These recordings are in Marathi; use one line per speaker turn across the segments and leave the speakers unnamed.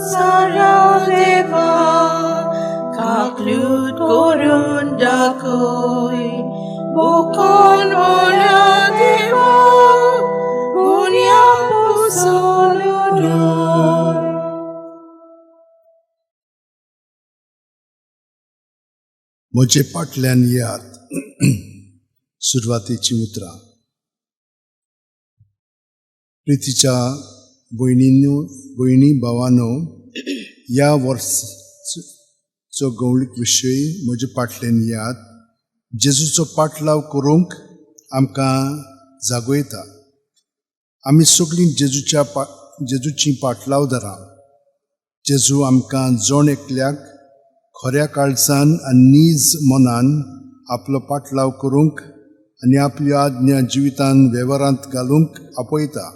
सारा देवा काकलूत करून दाखोय बुकोन ओल्या देवा गुन्या पुसोलुदोय.
म्हजे फाटल्यान यात सुरवातेची उतरां. प्रितीच्या भयणी भावांनो, ह्या वर्साचो गवळीक विशय म्हजे फाटल्यान यात जेजूचो पाटलाव करूंक आमकां जागयता. आमी सगळीं जेजूची पाटलावदारां. जेजू आमकां जण एकल्याक खऱ्या काळजान आनी नीज मनान आपलो पाटलाव करूंक आनी आपल्यो आज्ञा जिवितान वेव्हारांत घालूंक आपयता.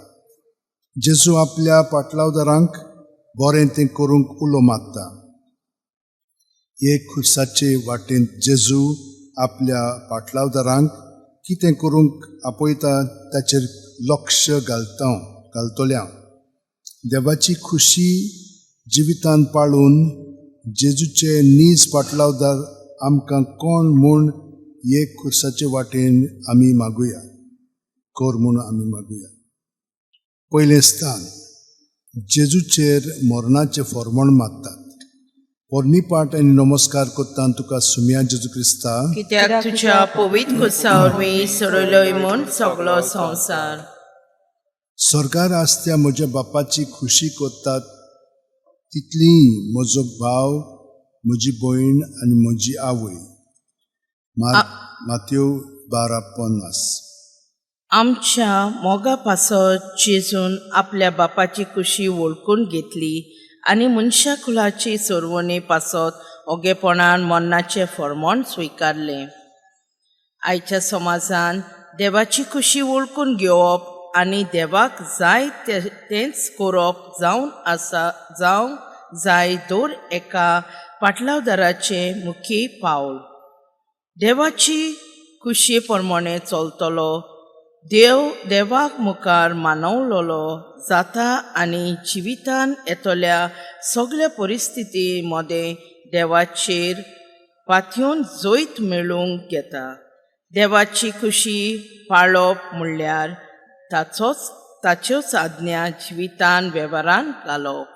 जेजू आपल्या पाटलावदारांक बरें तें करूंक उलो मारता. हे खुर्साचे वाटेन जेजू आपल्या पाटलावदारांक कितें करूंक आपयता ताचेर लक्ष घालतल्या. देवाची खुशी जिवितान पाळून जेजूचे नीज पाटलावदार आमकां कोण म्हूण हे खुर्साचे वाटेन आमी मागुया. कोर म्हूण आमी मागुया. पयलें स्थान जेजूचेर मरणाचें फर्मण मारतात. पोरणी पाट आनी नमस्कार कोत्ता तुका सुम्या जेजू क्रिस्ता,
कित्याक तुज्या पवित्र खुर्सा वरवीं सोडयलोय म्हूण सगळो संवसार.
स्वर्गार आसत्या म्हज्या बापाची खुशी कोत्तात तितली म्हजो भाव, म्हजी भयण आनी म्हजी आवय. माथ्यू 12:50.
आमच्या मोगा पासत जेजून आपल्या बापाची खुशी वळखून घेतली आनी मनशा कुलाची सोरवणी पासत ओगेपणान मरणाचें फर्मण स्विकारलें. आयच्या समाजान देवाची खुशी वळखून घेवप आनी देवाक जाय तेंच करप जावंक जाय दर एका पाटलावदाराचें मुखेल पावल. देवाची खुशये प्रमाणे चलतलो देवाक मुखार मानवलोलो जाता आनी जिवितान येतल्या सगळ्या परिस्थिती मदें देवाचेर पातयेवन जैत मेळूंक घेता. देवाची खुशी पाळप म्हणल्यार ताच्योच आज्ञा जिवितान वेव्हारान घालप.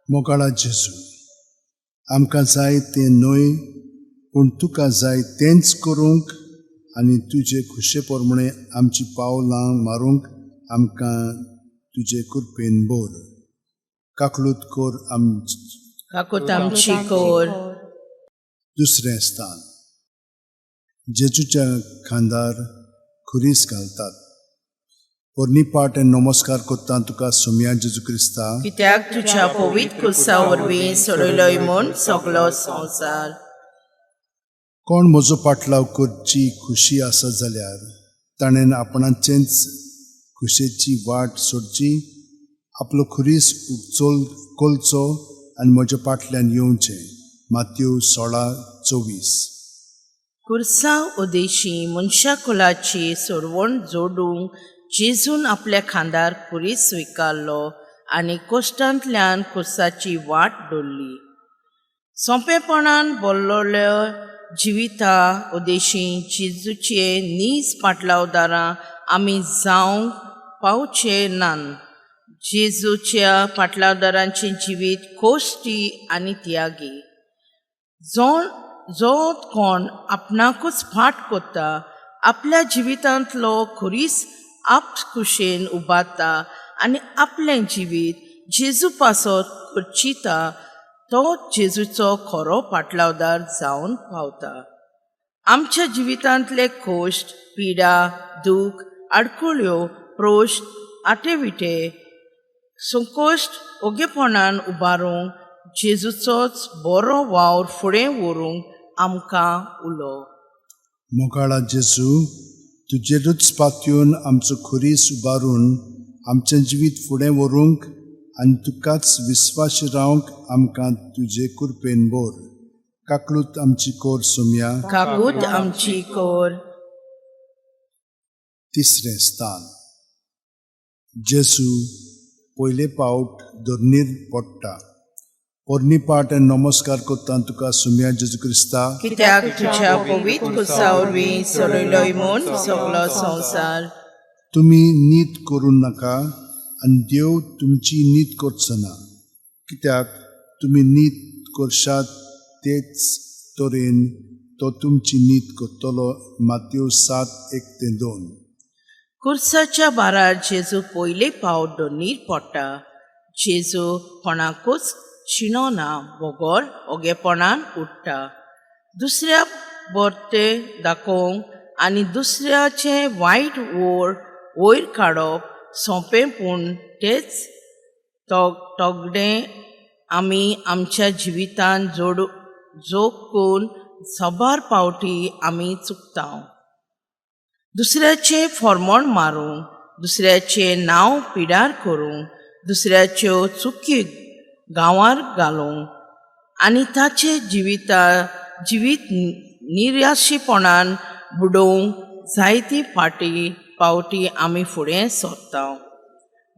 मोगाळा जेजू, आमकां जाय तें न्हय पूण तुका जाय तेंच करूंक आनी तुजे खुशे प्रमाणे आमची पावलां मारूंक आमकां तुजे कृपेन बोर. काकलूत कोर
आमची कोर.
दुसरें स्थान जेजूच्या खांदार खुरीस घालतात. पोरणी पाट आनी नमस्कार कोत्ता तुका सुम्या जेजू क्रिस्ता,
कित्याक तुज्या पवित्र खुर्सा वरवीं सोडयलोय म्हूण सगळो संवसार.
कोण म्हजो पाटलाव करची खुशी आसा जाल्यार ताणें आपणाचेंच खुशेची वाट सोडची, आपलो खुरीस कोलचो आनी म्हज्या फाटल्यान येवचें. माथ्यू 16:24.
खुर्सा उदेशी मनशा कुलाची सोडवण जोडूंक जेजून आपल्या खांदार खुरीस स्विकारलो आनी कोश्टांतल्यान खुर्साची वाट धरली. सोंपेपणान बोल्लोल्या जिविता उदेशी जेजूचे नीज पाटलावदारां आमी जावंक पावचे नान. जेजूच्या पाटलावदारांचें जिवीत कोश्टी आनी त्यागी. जो कोण आपणाकूच फाट कोत्ता, आपल्या जिवितांतलो खुरीस आप कुशेन उबारता आनी आपलें जिवीत जेजू पासत खर्चिता, तो जेजूचो खरो पाटलावदार जावन पावता. आमच्या जिवितांतले खोश्ट, पिडा, दूख, आडकुळ्यो, प्रोश्ट, आटेविटे, संकोश्ट ओगेपणान उबारूंक जेजूचोच बरो वावर फुडें व्हरूंक आमकां उलो.
मोगाळा जेजू, तुजेरूच पातयेवन आमचो खुरीस उबारून आमचें जिवीत फुडें व्हरूंक आनी तुकाच विस्वास रावंक आमकां तुजे कृपेन बोर. काकलूत आमची कोर सुम्या,
काकूत आमची कोर.
तिसरें स्थान जेजू पयले पावट धरणीर पडटा. पोरणी पाट आनी नमस्कार कोत्ता तुका सुम्या जेजू क्रिस्ता
कित्याक तुझ्या पवित्र कुसा वरवीं सोडयलोय म्हूण सगळो संवसार.
तुमी नीत करूं नाका आनी देव तुमची नीत करचो ना, कित्याक तुमी नीत करशात तेच तरेन तो तुमची नीत करतलो. मातयेव 7:1-2.
कुर्साच्या बारार जेजू पयले फावट दोनीर पडटा. जेजू कोणाकूच चिनोना, बोगोर ओगेपणान उठटा. दुसऱ्या बरते दाखोवंक आनी दुसऱ्याचे वायट वयर काडप सोंपें, पूण तेच तोगडें आमी आमच्या जिवितान जोखून सबार पावटी आमी चुकता. दुसऱ्याचे फॉर्मोण मारूंक, दुसऱ्याचे नांव पिड्यार करूंक, दुसऱ्याच्यो चुकी गांवार घालूंक आनी ताचे जिवीत निर्याशीपणान बुडोवंक जायती पावटी आमी फुडें सरता.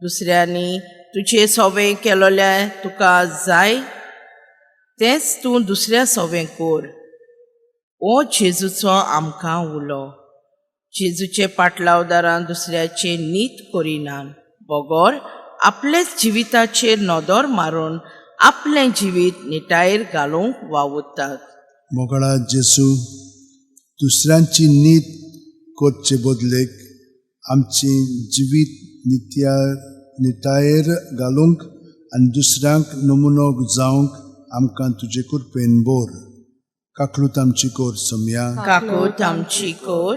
दुसऱ्यांनी तुजें सोबें केलोल्या तुका जाय तेंच तूं दुसऱ्या सोबें कर, हो जेजूचो आमकां उलो. जेजूचे पाटलावदारान दुसऱ्याचे नीत करिनात, बोगोर आपलेच जिविताचेर नदर मारून आपलें जिवीत निटायेर घालूंक वावुरतात.
मोगळा जेजू, दुसऱ्यांची नीत करचे बदलेक आमचे जिवीत निटायेर घालूंक आनी दुसऱ्यांक नमुनो जावंक आमकां तुजे कृपेन बोर. काकलूत आमची कोर सोम्या,
काकूत आमची कोर.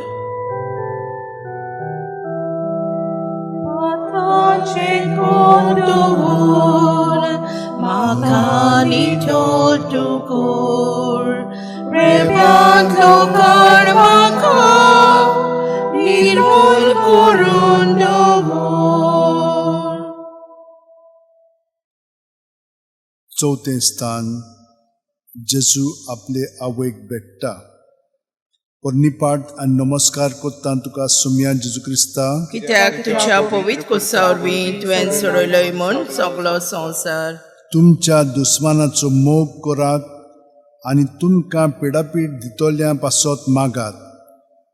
म्हाका निठोर तूं कोर, प्रेमांतलो काळ म्हाका निर्मूल करून दवर.
चौथें स्थान. जेजू आपले आवयक भेटता. पोरणी पाट आनी नमस्कार कोत्ता तुका सुम्या जेजू क्रिस्ता,
कित्याक तुझ्या पवित्र कुसा वरवीं तुवें सोडयलोय म्हूण सगळो संवसार.
तुमच्या दुस्मानाचो मोग करात आनी तुमकां पिडापीड दितोल्या पासत मागात.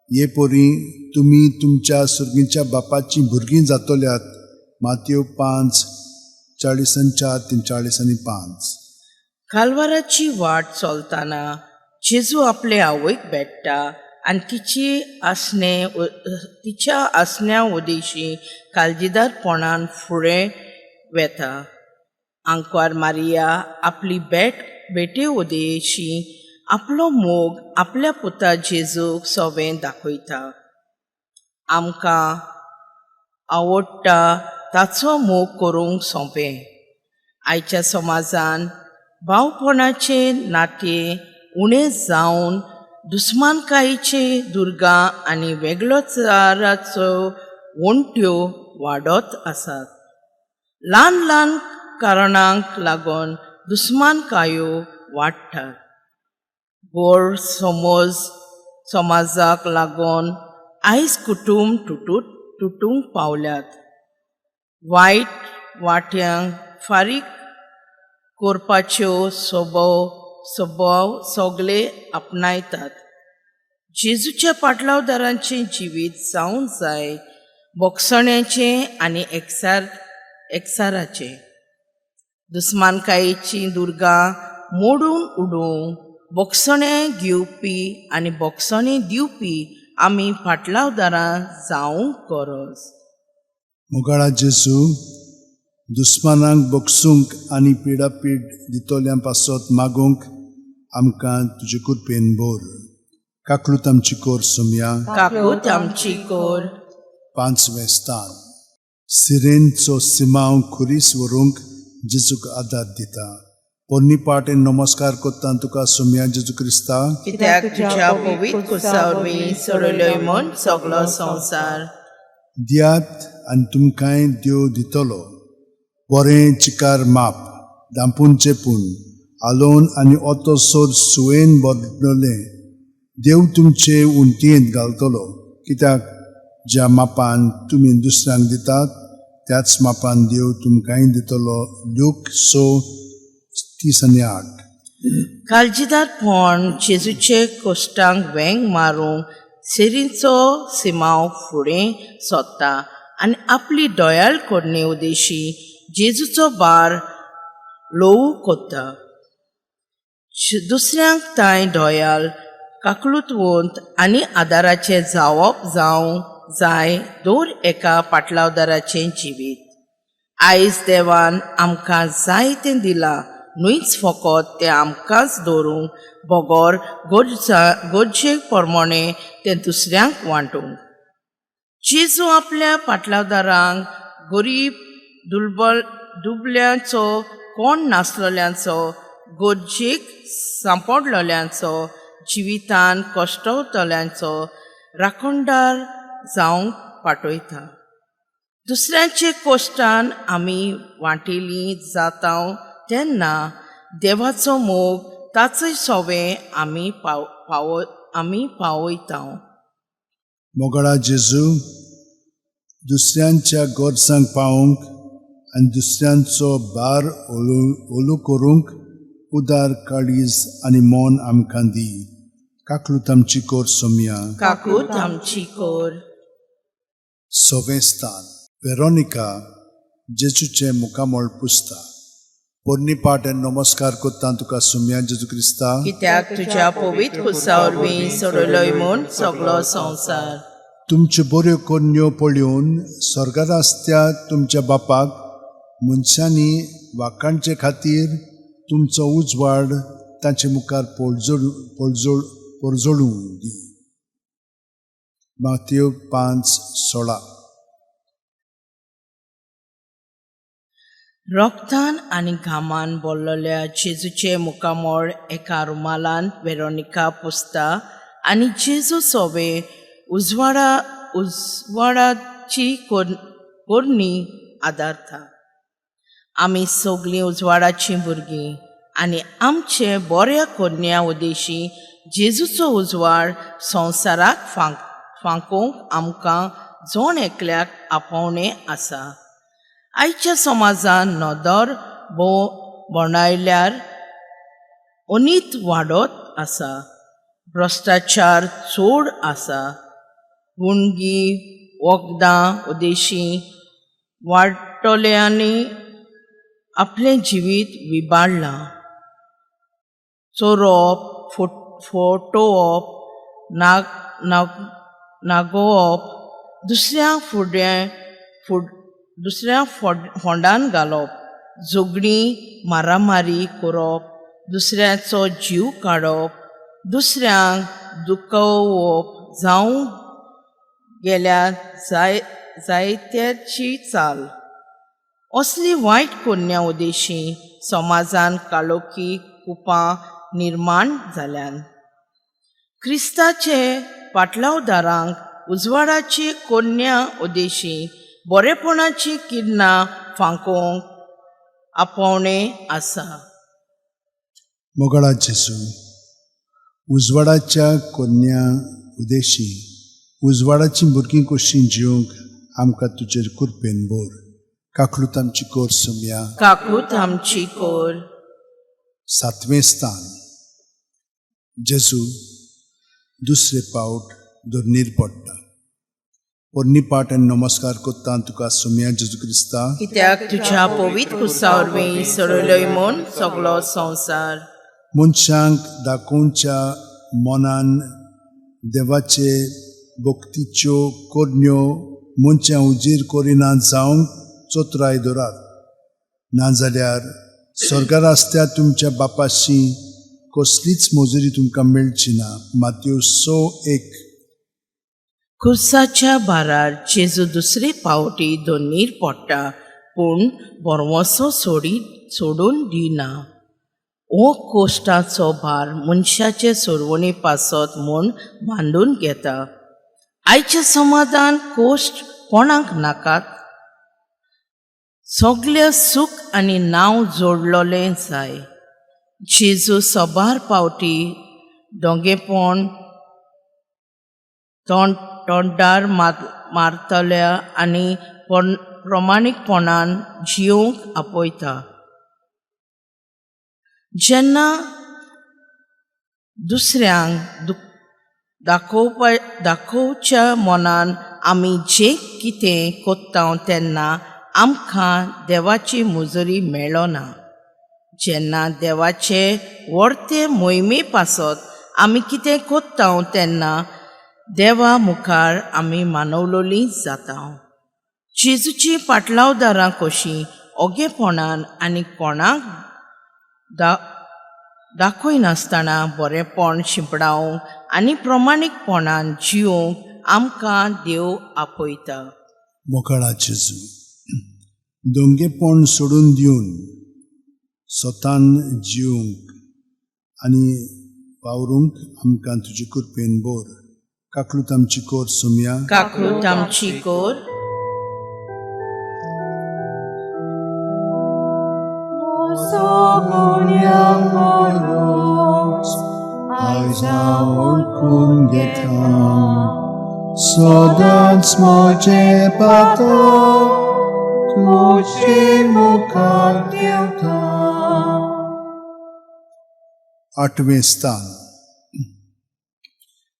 हे पोरी तुमी तुमच्या सुर्गीच्या बापाची भुरगीं जातोल्यात. मातयेव 5:40-43-45.
कालवाराची वाट चलतना जेजू आपले आवयक भेटता आनी तिच्या आसण्या उदेशी काळजीदारपणान फुडें वेता. आंकवार मारिया आपली बेटे उदेशी आपलो मोग आपल्या पुता जेजूक सोबें दाखयता. आमकां आवडटा ताचो मोग करूंक सोंपें. आयच्या समाजान भावपणाचे नाते उणें जावन दुस्मानकायेचे दुर्गा आनी वेगळोचाराच्यो वण्ट्यो वाडत आसात. ल्हान ल्हान कारणांक लागून दुस्मानकायो वाडटात. गोड समाजाक लागून आयज कुटुंब तुटूंक पावल्यात. वायट वाट्यांक फारीक करपाच्यो स्वभाव सगळे आपणायतात. जेजूच्या पाटलावदारांचें जिवीत जावंक जाय बोगसण्याचें आनी एकसाराचें. दुस्मानकायेची दुर्गा मोडून उडोवंक बोगसणें घेवपी आनी बोगसणें दिवपी आमी पाटलावदारां जावंक गरज.
मोगाळा जेजू, दुस्मानांक बोगसूंक आनी पिडापीड दितोल्यां पासत मागूंक आमकां तुजे कृपेन बोर. काकलूत आमची कोर सोम्या,
काकूत आमची कोर.
5वें स्थान. सिरेनचो सिमांव खुरीस व्हरूंक जेजूक आदार दिता. पोरणी पाट नमस्कार कोत्ता तुका सोम्या जेजू क्रिस्ता,
कित्याक तुझ्या पवित्र कुसा वरवीं सोडयलोय म्हूण सगळो संवसार.
दियात आनी तुमकांय देव दितलो. बरें चिकार माप, दांपून चेपून, आलोवन आनी ओतो सोर सुवेन भरलें देव तुमचे उंटयेंत घालतलो. कित्याक ज्या मापान तुमी दुसऱ्यांक दितात त्याच मापान देव तुमकांय दितलो. लूक 6:30 30
काळजीदारपण जेजूचे कोश्टांक वेंग मारूंक सेरींचो सिमाव फुडें सोदता आनी आपली दोयाळ कोडणे उदेशी जेजूचो बार लोवू कोत्ता. दुसऱ्यांक तांय दोयाल काकळुतवंत आनी आदाराचें जावप जावंक जाय दर एका पाटलावदाराचें जिवीत. आयज देवान आमकां जाय तें दिलां, न्हूच फकत तें आमकांच दवरूंक बोगोर गरजे प्रमाणे तें दुसऱ्यांक वांटूंक. जेजू आपल्या पाटलावदारांक गरीब दुबल्यांचो, कोण नासलेल्यांचो, गरजेक सांपडलेल्यांचो, जिवितान कश्टवतल्यांचो राखणदार जावंक पाठयता. दुसऱ्यांचे कोश्टान आमी वांटिल्लीं जाताव तेन्ना देवाचो मोग ताचो सोवें आमी पावयताव.
मोगळा जेजू, दुसऱ्यांच्या गरजांक पावूंक आनी दुसऱ्यांचो बार ओलू करूंक उदार काळीज आनी मोन आमकां दी. काकलूत आमची कोर सोम्या.
काकूत आमची कोर.
सोवें स्थान. वेरोनिका जेजूचे मुखामोळ पुसता. पोरणी पाट नमस्कार कोत्ता तुका सोम्या जेजू क्रिस्ता.
कित्याक तुज्या पवित्र कुसा वरवीं सोडलोय म्हूण सगळो संवसार.
तुमच्यो बऱ्यो कन्यो पळोवन स्वर्गांत आसत्या तुमच्या बापाक मनशांनी वाखाणचे खातीर तुमचो उजवाड तांचे मुखार पोरजोळूं दी. माथ्यू 5:16.
रोगतान आनी घामान बोल्लोल्या जेजूचे मुखामोळ एका रुमालान वेरोनिका पुसता आनी जेजू सोबे उजवाडाची कोरणी आदारता. आमी सगळीं उजवाडाचीं भुरगीं आनी आमचे बऱ्या कोन्या उदेशी जेजूचो उजवाड संवसाराक फांकोवंक आमकां जोण एकल्याक आपोवणें आसा. आयच्या समाजान नदर बोंडायल्यार अनीत वाडत आसा. भ्रश्टाचार चड आसा. गुणगी वखदां उदेशी वाडटल्यांनी आपलें जिवीत विबाडलां. चोरप, फटोवप, नागोवप, दुसऱ्या फोंडान घालप, झगडीं मारामारी करप, दुसऱ्याचो जीव काडप, दुसऱ्यांक दुखोवप जावं गेल्यार जायत्याची चाल. असली वायट कोन्या उदेशी समाजान काळोखी कुपां निर्माण जाल्यान. क्रिस्ताचे पाटलावदारांक उजवाडाची कोन्या उदेशी बरेपणाची किरणां फांकोवंक आपोवणें आसा.
मोगळा जेजू, उजवाडाच्या कोन्या उदेशी उजवाडाची भुरगीं कशीं जिवंक आमकां तुजेर कृपेन बोर. काकलूत आमची कोर सोम्या.
काकूत आमची कोर.
7वें स्थान. जेजू दुसरे पावट दोरनीर पडटा. पोरणी पाट नमस्कार कोत्ता तुका सोम्या जेजू क्रिस्ता.
कित्याक तुज्या पवित्र कुसा वरवीं सोडलोय म्हूण सगळो संवसार.
मनशांक दाखोवच्या मनान देवाचे भक्तीच्यो कोरण्यो मनशां उजीर करिना जावंक चोत्राय दोरात. नाजाल्यार स्वर्गार आसत्या तुमच्या बापाशी कसलीच मजुरी तुमकां मेळची ना. माथ्यू 6:1.
खुर्साच्या बारार जेजू दुसरे पावटी दोनीर पडटा पूण बोरवोसो सोडून दिना. हो कोश्टाचो भार मनशाचे सोडवणी पासत म्हूण बांदून घेता. आयच्या समाजान कोश्ट कोणाक नाकात. सगळें सूख आनी नांव जोडलोलें जाय. जेजू सोबार पावटी दोंगेपण तोंडार मारतल्या आनी प्रमाणीकपणान जिवंक आपयता. जेन्ना दुसऱ्यांक दाखोवच्या मनान आमी जें कितें कोत्ता तेन्ना आमकां देवाची मुजोरी मेळ्ळो ना. जेन्ना देवाचे व्हडते मोहिमे पासत आमी कितें कोत्ता तेन्ना देवा मुखार आमी मानवलोलीं जाता. जेजूची पाटलावदारां कशीं ओगेपणान आनी कोणाक दाखयनासतना बरेंपण शिंपडावंक आनी प्रमाणीकपणान जिवंक आमकां देव आपयता.
मोकळा जेजू, दोंगेपण सोडून दिवन स्वतान जिवंक आनी वावरूंक आमकां तुजे कृपेन बोर. काकलूत आमची कोर सुम्या,
काकूत आमची कोर.
ओळखून घेता सदांच म्हजे पातो तुजे मुखार देवता. 8वें स्थान.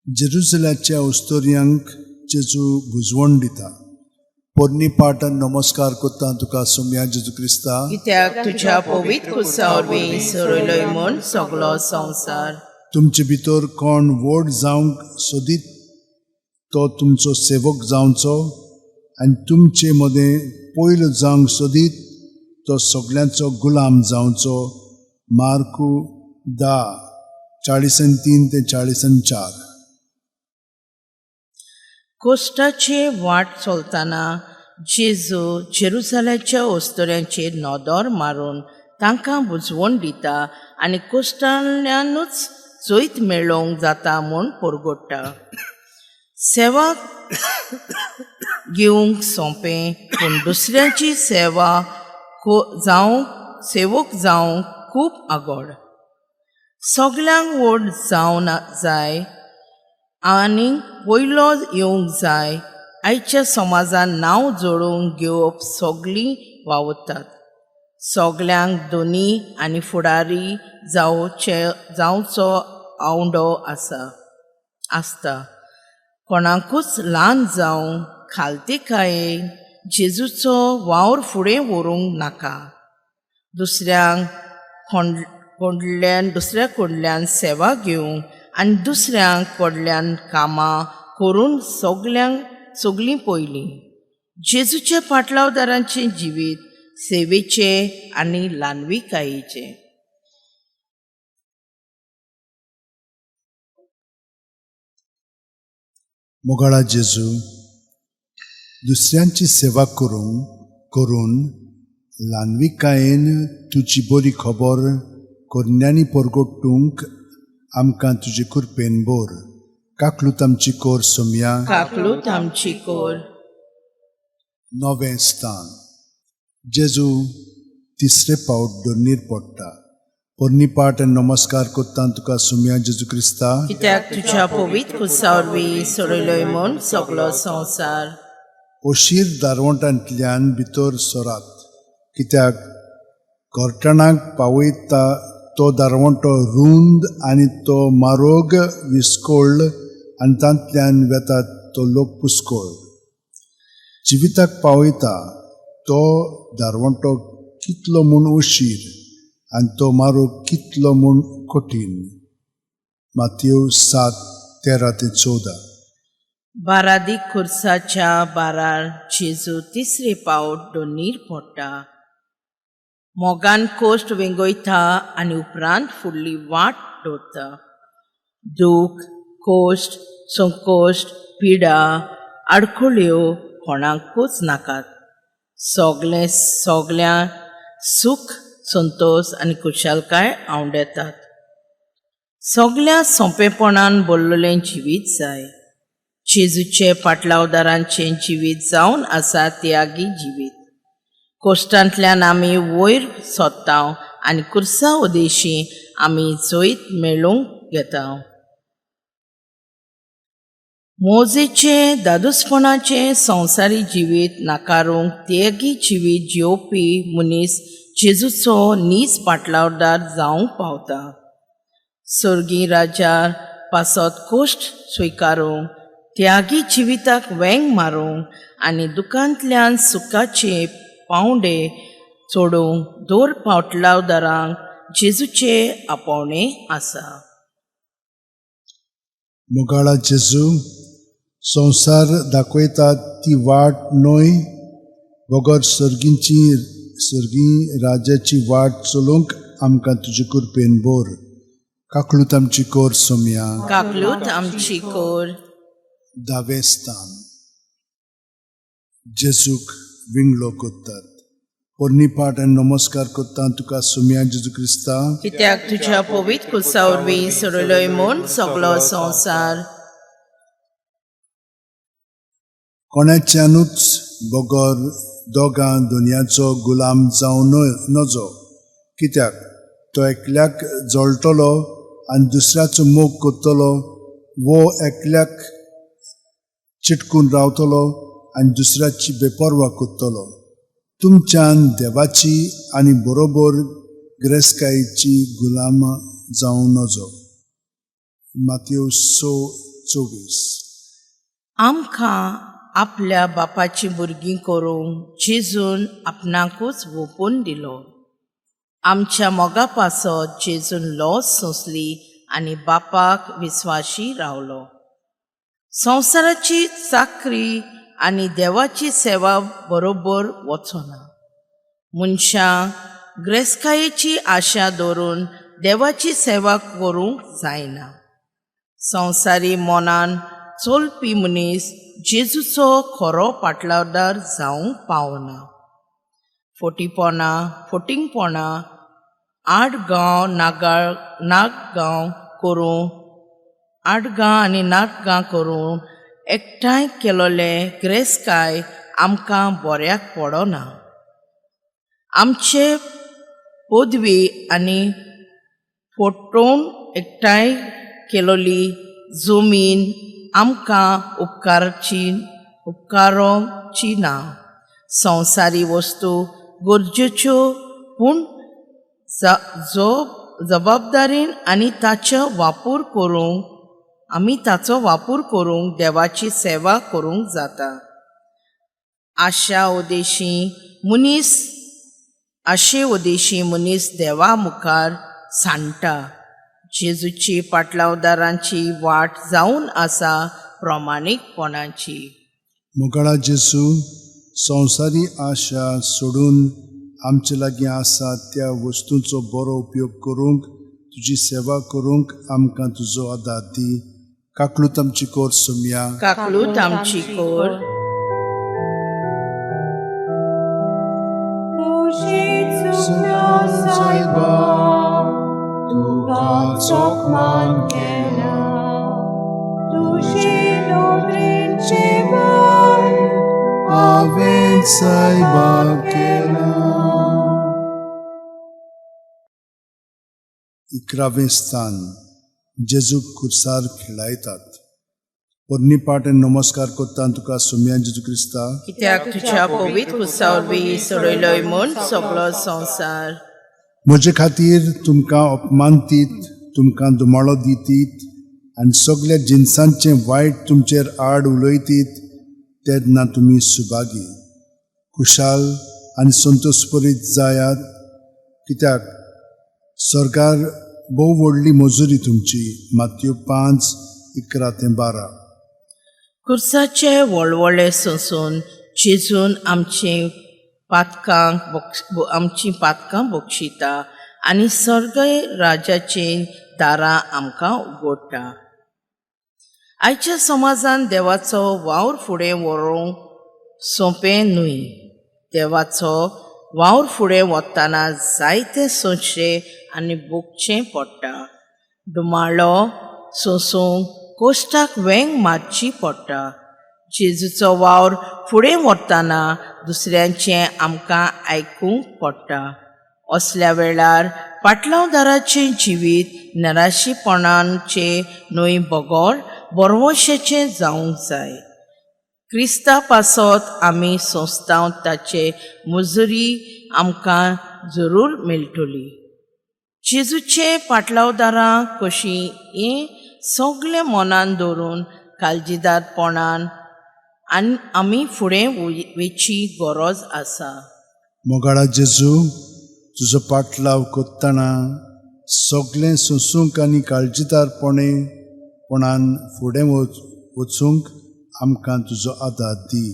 जेरुसलेमाच्या उस्तोर्यांक जेजू बुजवण दिता. पोरणी पाटान नमस्कार कोत्ता तुका सुम्या जेजू क्रिस्ता,
कित्याक तुज्या पवित्र कुसा वरवीं सोरयलोय म्हूण सगळो संवसार.
तुमचे भितर कोण व्हड जावंक सोदीत तो तुमचो सेवक जावचो आनी तुमचे मदें पयलो जावंक सोदीत तो सगळ्यांचो गुलाम जावचो. मार्कू 10:43 ते 44.
कोश्टाचे वाट चलतना जेजू जेरुसलेमाच्या ओस्तोऱ्यांचेर नदर मारून तांकां बुजवण दिता आनी कोश्टांतल्यानूच जैत मेळोवंक जाता म्हूण परगोडटा. सेवा घेवंक सोंपें, पूण दुसऱ्याची सेवक जावंक खूब आगोड. सगल्यांक व्हड जावं जाय आनी पयलो येवंक जाय. आयच्या समाजान नांव जोडून घेवप सगळीं वावुरतात. सगल्यांक धोनी आनी फुडारी जावचो आवडो आसता. कोणाकूच ल्हान जावं खालतीकायेन जेजूचो वावर फुडें व्हरूंक नाका. दुसऱ्या कडल्यान सेवा घेवंक आनी दुसऱ्यांक कडल्यान कामां करून सगळीं पयलीं. जेजूच्या पाटलावदारांचें जिवीत सेवेचें आनी ल्हानविकायेचें.
मोगाळा जेजू, दुसऱ्यांची सेवा करून ल्हानविकायेन तुजी बरी खबर कोन्यांनी परगोडटूंक आमकां तुजे कृपेन बोर. काकलूत आमची कोर सुम्या,
काकलूत आमची कोर.
9वें स्थान. जेजू तिसरे फावट दोनीर पडटा. पोरणी पाट आनी नमस्कार कोत्ता तुका सुम्या जेजू क्रिस्ता,
कित्याक तुज्या पवित्र कुसा वरवीं सोरयलोय म्हूण सगळो संवसार.
ओशीर दारवंटांतल्यान भितर सोरात, कित्याक घोरटाणाक पावयता तो दारवंटो रुंद आनी तो मारोग विस्कोळ आनी तांतल्यान वेतात तो लोक पुस्कोळ. जिविताक पावयता तो दारवंटो कितलो म्हूण ओशीर आनी तो मारोग कितलो म्हूण कठीण. मातयेव 7:13 ते 14.
बारादी खुर्साच्या बारार जेजू तिसरे फावट दोनीर पडटा. मोगान कोश्ट वेंगयता आनी उपरांत फुडली वाट दवरता. दूख, कोश्ट, संकोश्ट, पिडा, आडखळ्यो कोणाकूच नाकात. सगळ्यां सूख, संतोष आनी खुशालकाय आवडेतात. सगळ्या सोंपेपणान भरलेलें जिवीत जाय. जेजूचे पाटलावदारांचें जिवीत जावन आसा त्यागी जिवीत. कोश्टांतल्यान आमी वयर सोदता आनी कुर्सा उदेशी आमी जैत मेळोवंक घेता. मोजेचे दादूसपणाचे संवसारी जिवीत नाकारूंक त्यागी जिवीत जेवपी मनीस जेजूचो नीज पाटलावदार जावंक पावता. सर्गी राजार पासत कोश्ट स्विकारूंक, त्यागी जिविताक वेंग मारूंक आनी दुखांतल्यान सुखाचे पावंडे चोडूंक दोर पाटलावदारांक जेजूचे आपोवणे आसा.
मोगाळा जेजू, संवसार दाखयता ती वाट न्हय, वगोर सर्गी राजाची वाट चलोवंक आमकां तुजे कृपेन बोर. काकलूत आमची कोर सोम्या.
काकलूत आमची कोर.
दावे स्थान. जेजूक विंगलो कोत्तात. पोरणी पाट आनी नमस्कार कोत्ता तुका सोम्या जेजू क्रिस्ता.
कित्याक तुज्या पवित्र कुसा वरवीं सोडलोय म्हूण सगळो संवसार.
कोणाच्यानूच बगोर दोगां दुनयाचो गुलाम जावं नजो. कित्याक तो एकल्याक जळटलो आनी दुसऱ्याचो मोग कोत्तलो, वो एकल्याक चिटकून रावतलो आनी दुसऱ्याची बेपर्वा कोत्तलो. तुमच्यान देवाची आनी बरोबर गिरेस्तकायेची गुलाम जावं नजो. मातयेव 6:24.
आमकां आपल्या बापाची भुरगीं करूंक जेजून आपणाकूच ओपून दिलो. आमच्या मोगा पासत जेजून लॉस सोंसली आनी बापाक विस्वाशी रावलो. संवसाराची चाकरी आनी देवाची सेवा बरोबर वचना. मनशां गिरेस्तकायेची आशा दवरून देवाची सेवा करूंक जायना. संवसारी मोनान चलपी मनीस जेजूचो खरो पाटलावदार जावंक पावना. फोटिंगपणां नाटगां करून एकठांय केलोले गिरेस्तकाय आमकां बऱ्याक पडना. आमचे पदवी आनी फोटोवन एकठांय केलोली जमीन आमकां उपकारोची ना. संवसारी वस्तू गरजेच्यो, पूण जबाबदारीन आनी ताचो वापर करूंक देवाची सेवा करूंक जाता. आशे उद्देशी मनीस देवा मुखार सांडटा. जेजूची पाटलावदारांची वाट जावन आसा प्रामाणीकपणाची.
मोगाळा जेजू, संवसारी आशा सोडून आमचे लागीं आसा त्या वस्तूंचो बरो उपयोग करूंक, तुजी सेवा करूंक आमकां तुजो आदार दी. काकलूत आमची कोर सोम्या.
काकलूत आमची कोर.
तुका चोखमान केला, तुझे नोकरीचे बळ
हांवें सायबा केला. 11वें स्थान. जेजूक खुर्सार खेळायतात. पोरणी पाट आनी नमस्कार कोत्ता तुका सोम्या जेजू क्रिस्ता.
कित्याक तुज्या पवित्र कुसा वरवीं सोडलोय म्हूण सगळो संवसार.
म्हजे खातीर तुमकां अपमान दीत, तुमकां दुमाळो दितीत आनी सगळ्या जिन्सांचें वायट तुमचेर आड उलयतीत, तेन्ना तुमी सुभागी, खुशाल आनी संतोशभरीत जायात. कित्याक स्वर्गार भोव व्हडली मजुरी तुमची. मातयेव 5:11-12.
खुर्साचे व्हडले सोंसून जेजून आमची पातकां बक्षिता आनी स्वर्ग राजाची दारां आमकां उगडटा. आयच्या समाजान देवाचो वावर फुडें व्हरूंक सोंपें न्हय. देवाचो वावर फुडें वतना जायते सोंसचें आनी भोगचें पडटा. दुमाळो सोंसूंक कोश्टाक वेंग मारची पडटा. जेजूचो वावर फुडें व्हरतना दुसऱ्यांचें आमकां आयकूंक पडटा. असल्या वेळार पाटलावदाराचें जिवीत निराशीपणाचें न्हय, बगोर बरवशेचें जावंक जाय. क्रिस्ता पासत आमी सोंसता ताचे मजुरी आमकां जरूर मेळटली. जेजूचे पाटलावदारां कशीं हें सगळें मनान दवरून काळजीदारपणान आनी आमी फुडें वेची गरज आसा.
मोगाळा जेजू, तुजो पाटलाव कोत्ताना सगळें सोंसूंक आनी काळजीदारपणान फुडें वचूंक आमकां तुजो आदार दी.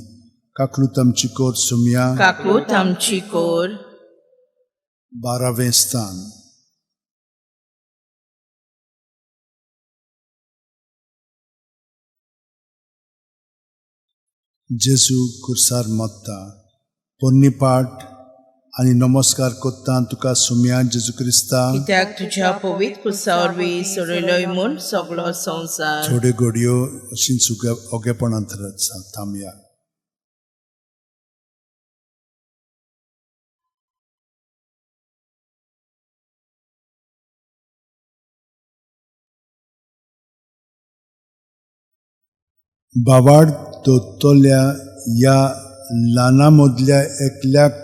काकलूत आमची कोर सुमया.
काकूत आमची कोर.
12वें स्थान. जेजू खुर्सार मत्ता पोन्नी पाठ आनी नमस्कार कोत्ता तुका सुमया जेजू क्रिस्ता.
कित्याक तुज्या पवित्र कुसा वरवीं सोडयलोय म्हूण सगळो संवसार.
थोड्यो घडयो अशींच ओगेपणांत थांबया. बावाड दोतोल्या ह्या ल्हाना मदल्या एकल्याक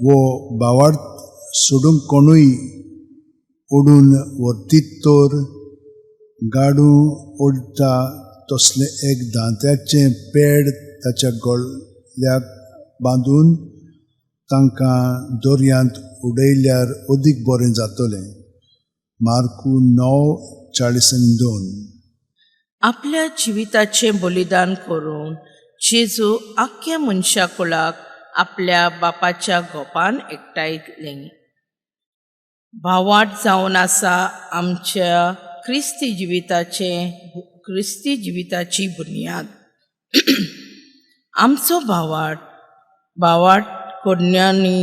वो बावाड सोडूंक कोणूय ओडून व्हरतीत तर गाडू ओडटा तसलें एक दांत्याचें पेड ताच्या गळ्याक बांदून तांकां दर्यांत उडयल्यार अदीक बरें जातलें. मार्कू 9:42.
आपल्या जिविताचें बलिदान करून जेजू आख्या मनशा कुळाक आपल्या बापाच्या गोपान एकठांयलें. भावार्थ जावन आसा आमच्या क्रिस्ती जिविताची बुनयाद. आमचो भावार्थ कन्यांनी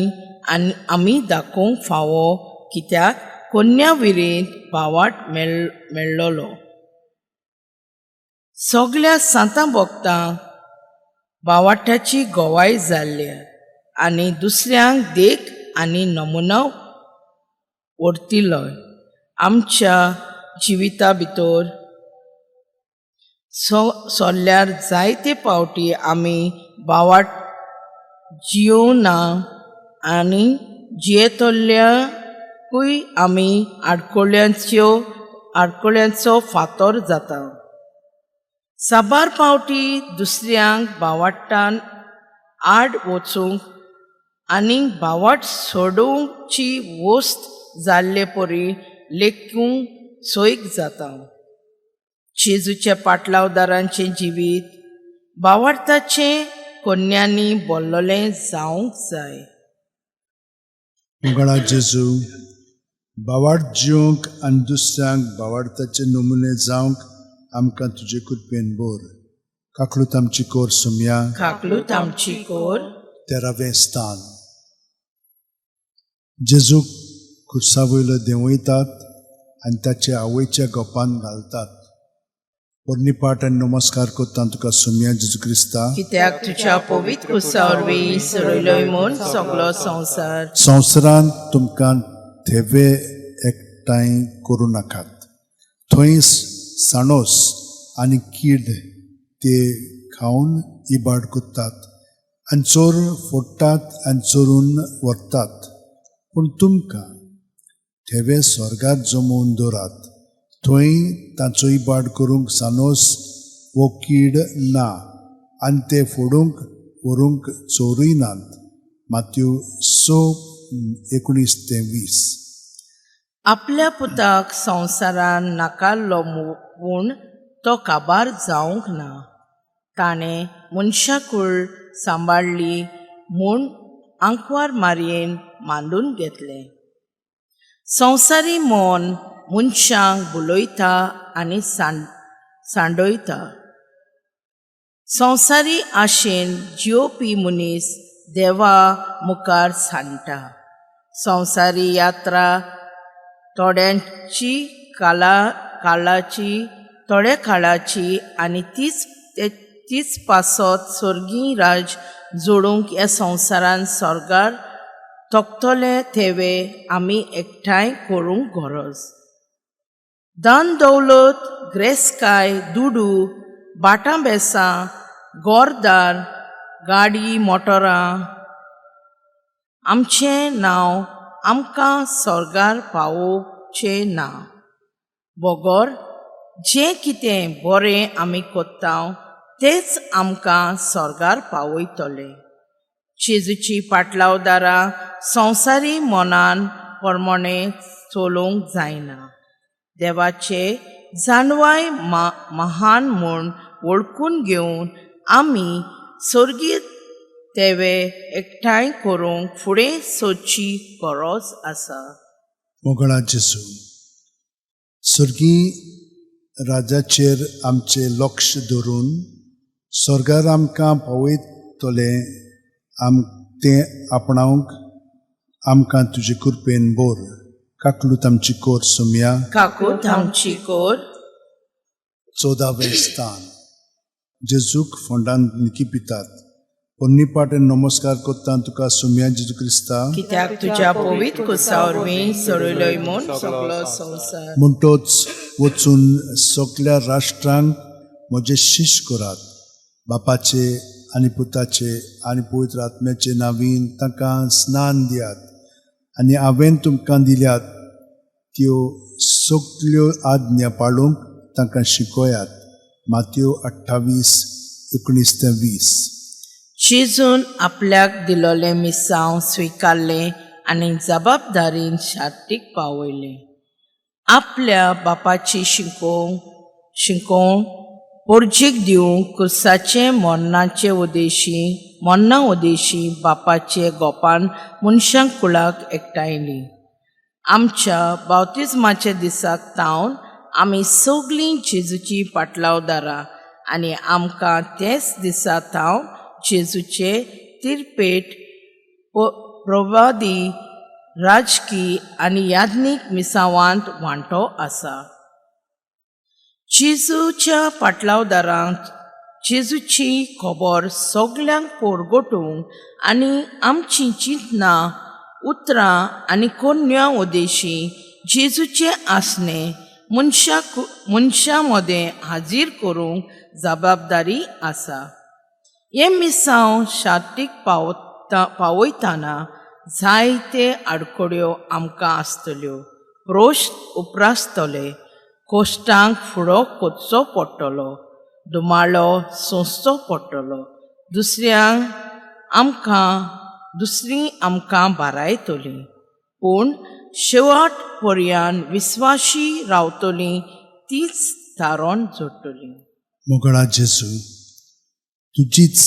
आनी आमी दाखोवंक फावो, कित्याक कन्या विरीत भावार्थ मेळ्ळलो. सगळ्या सांतां भक्तांक भावार्थाची गोवाय जाल्ल्या आनी दुसऱ्यांक देख आनी नमुनो व्हरतिलोय. आमच्या जिविता भितर सोरल्यार जायते फावटी आमी भावार्थ जियोना आनी जियेतल्याकूय आमी आडकोळ्यांचो फातर जाता. साबार फावटी दुसऱ्यांक भावार्थान आड वचूंक आनी भावार्थ सोडोवची वस्त जाल्ले परी लेखूंक सोयीक जाता. जेजूच्या पाटलावदारांचें जिवीत भावार्थाचें कन्यांनी भरलेलें जावंक जाय.
मोगाळा जेजू, भावार्थ जियोंक आनी दुसऱ्यांक भावार्थाचे नमुने जावंक आमकां तुजे कृपेन बोर. काकलूत आमची कोर सुमया.
काकलूत आमची कोर.
13वें स्थान. जेजू खुर्सा वयलो देंवयतात आनी ताचे आवयच्या गोपान घालतात. पोरणी पाठ आनी नमस्कार कोत्ता तुका सुमया जेजू क्रिस्ता.
कित्याक तुज्या पवित्र कुसा वरवीं सोडयलोय म्हूण सगळो संवसार.
संवसारांत तुमकां थेवे एकठांय करूं नाकात. थंय साणोस आनी कीड ते खावन इबाड कोत्तात आनी चोर फोडटात आनी चोरून व्हरतात. पूण तुमकां थेवे स्वर्गांत जमोवन दवरात. थंय तांचो इबाड करूंक साणोस वो कीड ना आनी ते फोडूंक व्हरूंक चोरूय नात. माथ्यू 6:19-20.
आपल्या पुताक संवसारान नाकारलो पूण तो काबार जावंक ना. ताणें मनशाकूळ सांबाळली म्हूण आंकवार मारयेन मांडून घेतलें. संवसारी मन मनशांक बुलयता आनी सांडयता. संवसारी आशेन जियोवपी मनीस देवा मुखार सांडटा. संवसारी यात्रा थोड्या काळाची आनी तीच पासत स्वर्गीय राज जोडूंक ह्या संवसारान स्वर्गार तोखतले थेवे आमी एकठांय करूंक गरज. धन दौलत, ग्रेसकाय, दुडू, बाटां बेसां, गोरदार, गाडी मोटरां आमचें नांव आमकां स्वर्गार पावोवचें ना. बोगोर जें कितें बरें आमी कोत्ता तेंच आमकां स्वर्गार पावयतलें. जेजूची पाटलावदारां संवसारी मनान प्रमाणें चलोवंक जायना. देवाचे जाणवाय महान म्हूण वळखून घेवन आमी स्वर्गीय तेवे एकठांय करूंक फुडें सोदची गरज आसा.
मोगळा जेजू, स्वर्गीय राजाचेर आमचें लक्ष दवरून स्वर्गार आमकां पावयतले तें आपणावंक आमकां तुजे कृपेन बोर. काकलूत आमची कोर सोम्या.
काकूत आमची कोर.
14वें स्थान. जेजूक फोंडान निकिपितात. पोन्नी पाटेन नमस्कार कोत्ता तुका सोम्या जेजू क्रिस्ता.
कित्याक तुज्या पवित्र कुसा वरवीं सोडयलोय म्हूण सगळो संवसार.
म्हणटोच वचून सगळ्या राष्ट्रांक म्हजे शिश्य करात. बापाचे आनी पुताचे आनी पवित्र आत्म्याचे नांवीन तांकां स्नान दियात. आनी हांवें तुमकां दिल्यात त्यो सगल्यो आज्ञा पाळूंक तांकां शिकयात. मातयो 28:19-20.
जेजून आपल्याक दिलोलें मिसांव स्विकारलें आनी जबाबदारीन शार्तीक पावयलें. आपल्या बापाची शिकोवण पोरजीक दिवंक कुर्साचे मरणाचे उद्देशी बापाचे गोपान मनशांक कुळाक एकठांयली. आमच्या बावतिजमाचे दिसाक तावन आमी सगळीं जेजूची पाटलावदारां आनी आमकां तेच दिसा तावन जेजूचे तिरपेट प्रवादी राजकी आनी याज्ञीक मिसावांत वांटो आसा. जेजूच्या पाटलावदारांक जेजूची खबर सगल्यांक पोरगोटूंक आनी आमची चिंतनां उतरां आनी कोन्या उद्देशी जेजूचे आसणे मनशा मदें हाजीर करूंक जबाबदारी आसा. हे मिसांव शार्तीक पावयतना जायते आडखड्यो आमकां आसतल्यो. प्रोश्ट उप्रासतले. कोश्टांक फुडो कोचचो पडटलो. दुमाळो सोंसचो पडटलो. दुसरीं आमकां बारायतलीं. पूण शेवट पर्यान विस्वाशी रावतलीं तीच थारोन जोडटलीं.
मोगळा जेजू, तुजीच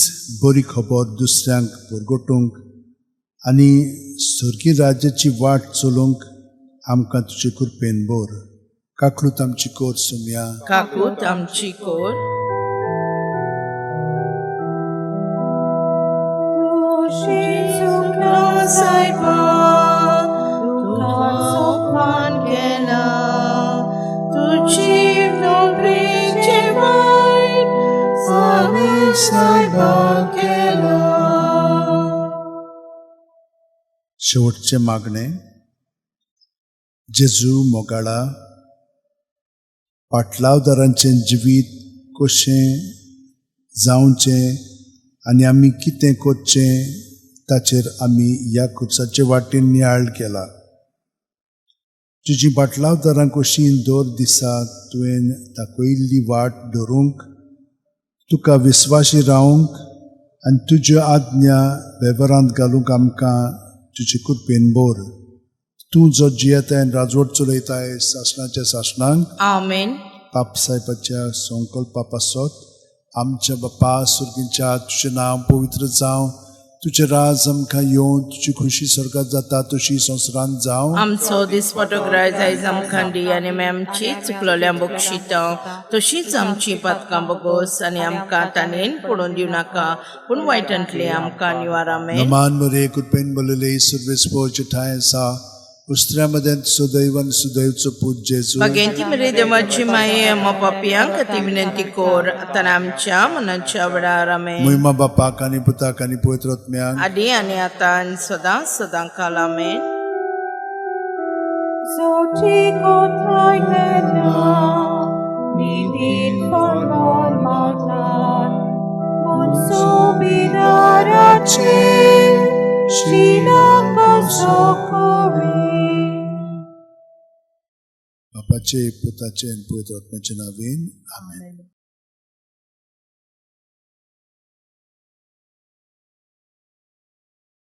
बरी खबर दुसऱ्यांक परगटूंक आनी स्वर्गीय राज्याची वाट चलोवंक आमकां तुजे कृपेन बोर. काकलूत आमची कोर सोम्या.
काकूत आमची कोर.
शेवटचे मागणे. जेजू मोगाळा, पाटलावदारांचें जिवीत कशें जावचें आनी आमी कितें करचें ताचेर आमी ह्या खुर्साचे वाटेन नियाळ केला. तुजी पाटलावदारांक अशीं दर दिसा तुवें दाखयल्ली वाट धरूंक, तुका विस्वासी रावंक आनी तुज्यो आज्ञा वेवरांत घालूंक आमकां तुजे कृपेन बोर. तूं जो जियेताय आनी राजवट चलयताय सासणाच्या सासणांक.
आमेन.
बापसाहेबाच्या संकल्पा पासत आमच्या बापा सुर्गीच्या तुजें नांव पवित्र जावं. तुजें राज आमकां येवन तुजी खुशी स्वर्गात जाता तशी संवसारांत जावं.
आमचो दिसपटो ग्राय आयज आमकां दी आनी आमची चुकलोल्यां बक्षिता तशीच आमची पातकां बगोस आनी आमकां ताणेन पडून दिवं नाका पूण वायटांतली आमकां निवार. आमेन.
नमान मरे कृपेन बोलले सर्वेस्पोचे ठाय आसा. उस्त्र्यामध्ये सुदैव आनी सुदैवचो पूत जेजू.
भगेंती मरे देवाची माये अम्मा पापियांक ती विनंती कोर आतां आमच्या मनाच्या वेळार. आमेन.
महिमा बापाक आनी पुताक आनी पवित्र आत्म्याक
आदी आनी आतां आनी सदां काल. आमेन.
So take out thy head now, need for all mortal, but so be that a chill, she
बापाचे पुताचे आनी पवित्र आत्म्याचे नांवेन आमेन.